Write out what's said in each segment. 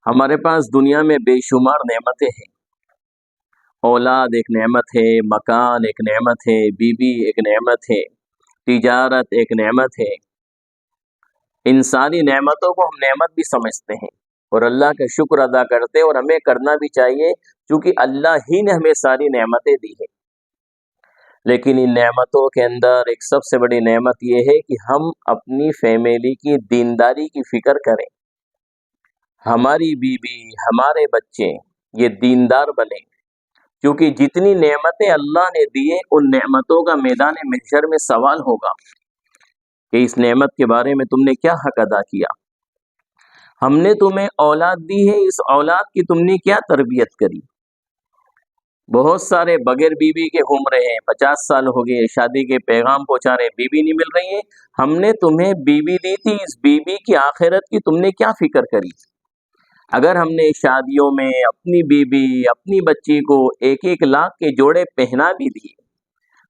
ہمارے پاس دنیا میں بے شمار نعمتیں ہیں۔ اولاد ایک نعمت ہے، مکان ایک نعمت ہے، بیوی ایک نعمت ہے، تجارت ایک نعمت ہے۔ ان ساری نعمتوں کو ہم نعمت بھی سمجھتے ہیں اور اللہ کا شکر ادا کرتے ہیں، اور ہمیں کرنا بھی چاہیے کیونکہ اللہ ہی نے ہمیں ساری نعمتیں دی ہیں۔ لیکن ان نعمتوں کے اندر ایک سب سے بڑی نعمت یہ ہے کہ ہم اپنی فیملی کی دینداری کی فکر کریں، ہماری بیوی، ہمارے بچے یہ دیندار بنیں، کیونکہ جتنی نعمتیں اللہ نے دیے ان نعمتوں کا میدان محشر میں سوال ہوگا کہ اس نعمت کے بارے میں تم نے کیا حق ادا کیا۔ ہم نے تمہیں اولاد دی ہے، اس اولاد کی تم نے کیا تربیت کری۔ بہت سارے بغیر بیوی کے گھوم رہے ہیں، 50 سال ہو گئے، شادی کے پیغام پہنچا رہے، بیوی نہیں مل رہی ہے۔ ہم نے تمہیں بیوی دی تھی، اس بیوی کی آخرت کی تم نے کیا فکر کری۔ اگر ہم نے شادیوں میں اپنی بیوی، اپنی بچی کو 1-1 لاکھ کے جوڑے پہنا بھی دیے،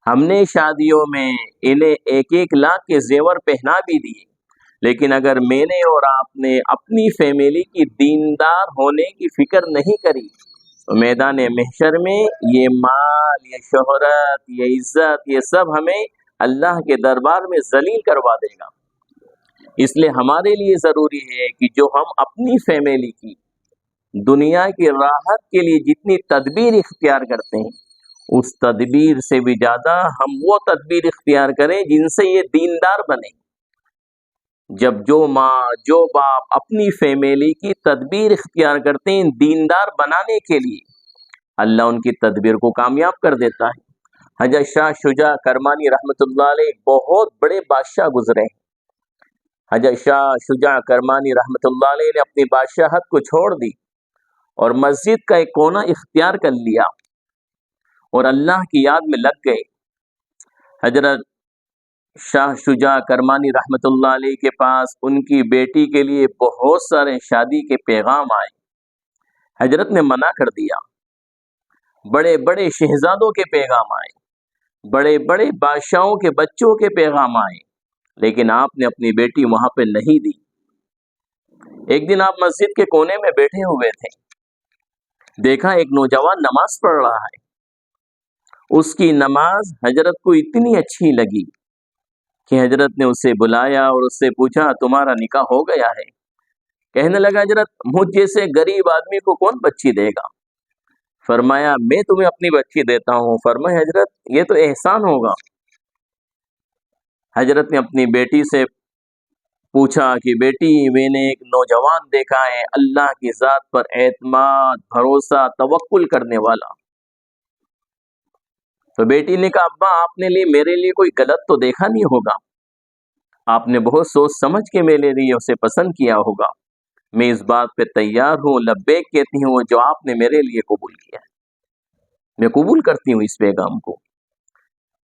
ہم نے شادیوں میں انہیں 1-1 لاکھ کے زیور پہنا بھی دیے، لیکن اگر میں نے اور آپ نے اپنی فیملی کی دیندار ہونے کی فکر نہیں کری تو میدان محشر میں یہ مال، یہ شہرت، یہ عزت، یہ سب ہمیں اللہ کے دربار میں ذلیل کروا دے گا۔ اس لیے ہمارے لیے ضروری ہے کہ جو ہم اپنی فیملی کی دنیا کی راحت کے لیے جتنی تدبیر اختیار کرتے ہیں، اس تدبیر سے بھی زیادہ ہم وہ تدبیر اختیار کریں جن سے یہ دیندار بنے۔ جب جو ماں، جو باپ اپنی فیملی کی تدبیر اختیار کرتے ہیں دیندار بنانے کے لیے، اللہ ان کی تدبیر کو کامیاب کر دیتا ہے۔ حضرت شاہ شجاع کرمانی رحمۃ اللہ علیہ بہت بڑے بادشاہ گزرے ہیں۔ حضرت شاہ شجاع کرمانی رحمۃ اللہ علیہ نے اپنی بادشاہت کو چھوڑ دی اور مسجد کا ایک کونا اختیار کر لیا اور اللہ کی یاد میں لگ گئے۔ حضرت شاہ شجاع کرمانی رحمۃ اللہ علیہ کے پاس ان کی بیٹی کے لیے بہت سارے شادی کے پیغام آئے، حضرت نے منع کر دیا۔ بڑے بڑے شہزادوں کے پیغام آئے، بڑے بڑے بادشاہوں کے بچوں کے پیغام آئے، لیکن آپ نے اپنی بیٹی وہاں پہ نہیں دی۔ ایک دن آپ مسجد کے کونے میں بیٹھے ہوئے تھے، دیکھا ایک نوجوان نماز پڑھ رہا ہے۔ اس کی نماز حضرت کو اتنی اچھی لگی کہ حضرت نے اسے بلایا اور اس سے پوچھا تمہارا نکاح ہو گیا ہے؟ کہنے لگا حضرت مجھ جیسے غریب آدمی کو کون بچی دے گا؟ فرمایا میں تمہیں اپنی بچی دیتا ہوں۔ فرمایا حضرت یہ تو احسان ہوگا۔ حضرت نے اپنی بیٹی سے پوچھا کہ بیٹی میں نے ایک نوجوان دیکھا ہے اللہ کی ذات پر اعتماد، بھروسہ، توکل کرنے والا۔ تو بیٹی نے کہا ابا آپ نے میرے لیے کوئی غلط تو دیکھا نہیں ہوگا، آپ نے بہت سوچ سمجھ کے میرے لیے اسے پسند کیا ہوگا۔ میں اس بات پہ تیار ہوں، لبیک کہتی ہوں جو آپ نے میرے لیے قبول کیا ہے، میں قبول کرتی ہوں اس پیغام کو۔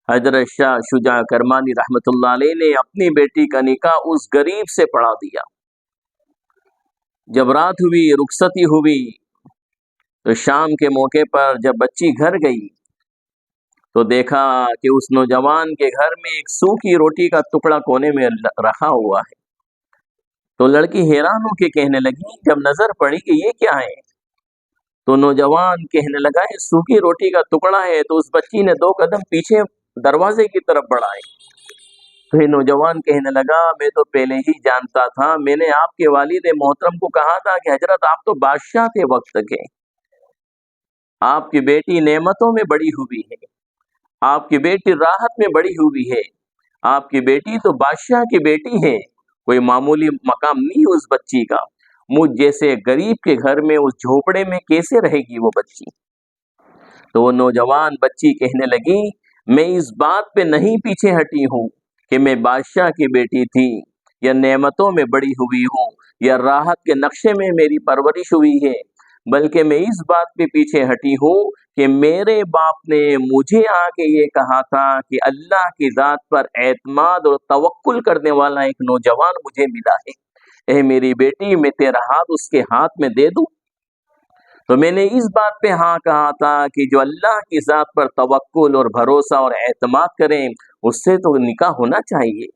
حضرت شاہ شجاع کرمانی رحمۃ اللہ علیہ نے اپنی بیٹی کا نکاح اس غریب سے پڑھا دیا۔ جب رات ہوئی، رخصتی ہوئی، تو شام کے موقع پر جب بچی گھر گئی تو دیکھا کہ اس نوجوان کے گھر میں ایک سوکھی روٹی کا ٹکڑا کونے میں رکھا ہوا ہے۔ تو لڑکی حیران ہو کے کہنے لگی، جب نظر پڑی کہ یہ کیا ہے تو نوجوان کہنے لگا یہ سوکھی روٹی کا ٹکڑا ہے۔ تو اس بچی نے 2 قدم پیچھے دروازے کی طرف بڑھائے۔ تو یہ نوجوان کہنے لگا میں تو پہلے ہی جانتا تھا، میں نے آپ کے والد محترم کو کہا تھا کہ حضرت آپ تو بادشاہ تھے وقت کے، آپ کی بیٹی نعمتوں میں بڑی ہوئی ہے، آپ کی بیٹی راحت میں بڑی ہوئی ہے، آپ کی بیٹی تو بادشاہ کی بیٹی ہے، کوئی معمولی مقام نہیں اس بچی کا، مجھ جیسے غریب کے گھر میں اس جھوپڑے میں کیسے رہے گی وہ بچی؟ تو وہ نوجوان بچی کہنے لگی میں اس بات پہ نہیں پیچھے ہٹی ہوں کہ میں بادشاہ کی بیٹی تھی یا نعمتوں میں بڑی ہوئی ہوں یا راحت کے نقشے میں میری پرورش ہوئی ہے، بلکہ میں اس بات پہ پیچھے ہٹی ہوں کہ میرے باپ نے مجھے آ کے یہ کہا تھا کہ اللہ کی ذات پر اعتماد اور توکل کرنے والا ایک نوجوان مجھے ملا ہے، اے میری بیٹی میں تیرا ہاتھ اس کے ہاتھ میں دے دوں؟ تو میں نے اس بات پہ ہاں کہا تھا کہ جو اللہ کی ذات پر توکل اور بھروسہ اور اعتماد کریں اس سے تو نکاح ہونا چاہیے،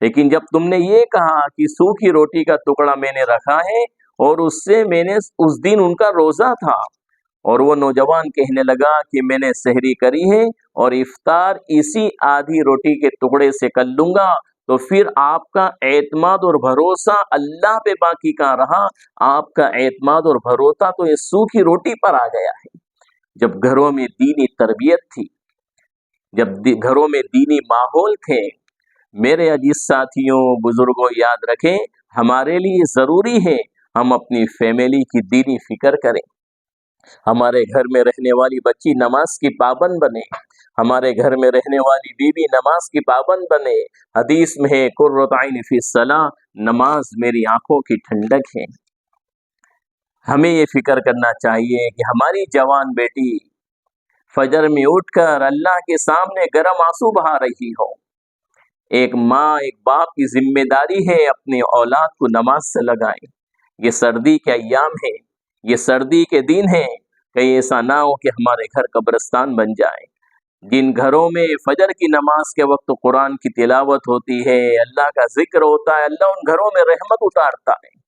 لیکن جب تم نے یہ کہا کہ سوکھی روٹی کا ٹکڑا میں نے رکھا ہے اور اس سے میں نے اس دن ان کا روزہ تھا، اور وہ نوجوان کہنے لگا کہ میں نے سحری کری ہے اور افطار اسی آدھی روٹی کے ٹکڑے سے کر لوں گا، تو پھر آپ کا اعتماد اور بھروسہ اللہ پہ باقی کہاں رہا؟ آپ کا اعتماد اور بھروسہ تو یہ سوکھی روٹی پر آ گیا ہے۔ جب گھروں میں دینی تربیت تھی، جب گھروں میں دینی ماحول تھے، میرے عزیز ساتھیوں، بزرگوں، یاد رکھیں ہمارے لیے ضروری ہے ہم اپنی فیملی کی دینی فکر کریں، ہمارے گھر میں رہنے والی بچی نماز کی پابند بنے، ہمارے گھر میں رہنے والی بیوی نماز کی پابند بنے۔ حدیث میں ہے قرۃ عین فی الصلاۃ، نماز میری آنکھوں کی ٹھنڈک ہے۔ ہمیں یہ فکر کرنا چاہیے کہ ہماری جوان بیٹی فجر میں اٹھ کر اللہ کے سامنے گرم آنسو بہا رہی ہو۔ ایک ماں، ایک باپ کی ذمہ داری ہے اپنے اولاد کو نماز سے لگائیں۔ یہ سردی کے ایام ہیں، یہ سردی کے دن ہیں، کہیں ایسا نہ ہو کہ ہمارے گھر قبرستان بن جائیں۔ جن گھروں میں فجر کی نماز کے وقت قرآن کی تلاوت ہوتی ہے، اللہ کا ذکر ہوتا ہے، اللہ ان گھروں میں رحمت اتارتا ہے۔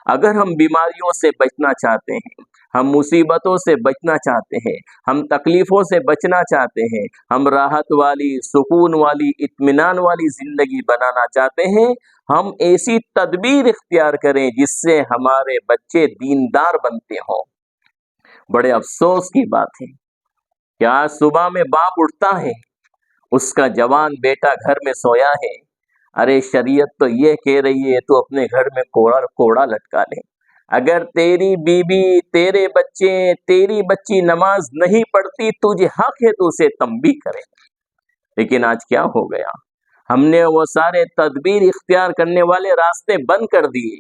اگر ہم بیماریوں سے بچنا چاہتے ہیں، ہم مصیبتوں سے بچنا چاہتے ہیں، ہم تکلیفوں سے بچنا چاہتے ہیں، ہم راحت والی، سکون والی، اطمینان والی زندگی بنانا چاہتے ہیں، ہم ایسی تدبیر اختیار کریں جس سے ہمارے بچے دیندار بنتے ہوں۔ بڑے افسوس کی بات ہے کہ آج صبح میں باپ اٹھتا ہے، اس کا جوان بیٹا گھر میں سویا ہے۔ ارے شریعت تو یہ کہہ رہی ہے تو اپنے گھر میں کوڑا لٹکا لے۔ اگر تیری بیوی، تیرے بچے، تیری بچی نماز نہیں پڑھتی، تجھے حق ہے تو اسے تنبیہ کرے۔ لیکن آج کیا ہو گیا؟ ہم نے وہ سارے تدبیر اختیار کرنے والے راستے بند کر دیے۔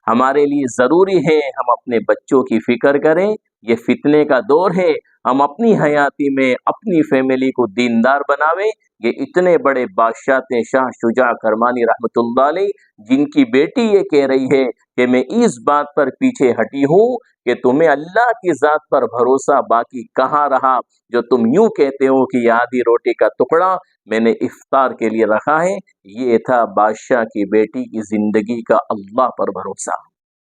ہمارے لیے ضروری ہے ہم اپنے بچوں کی فکر کریں، یہ فتنے کا دور ہے، ہم اپنی حیاتی میں اپنی فیملی کو دیندار بناویں۔ یہ اتنے بڑے بادشاہ تھے شاہ شجاع کرمانی رحمۃ اللہ علیہ، جن کی بیٹی یہ کہہ رہی ہے کہ میں اس بات پر پیچھے ہٹی ہوں کہ تمہیں اللہ کی ذات پر بھروسہ باقی کہاں رہا، جو تم یوں کہتے ہو کہ یہ آدھی روٹی کا ٹکڑا میں نے افطار کے لیے رکھا ہے۔ یہ تھا بادشاہ کی بیٹی کی زندگی کا اللہ پر بھروسہ۔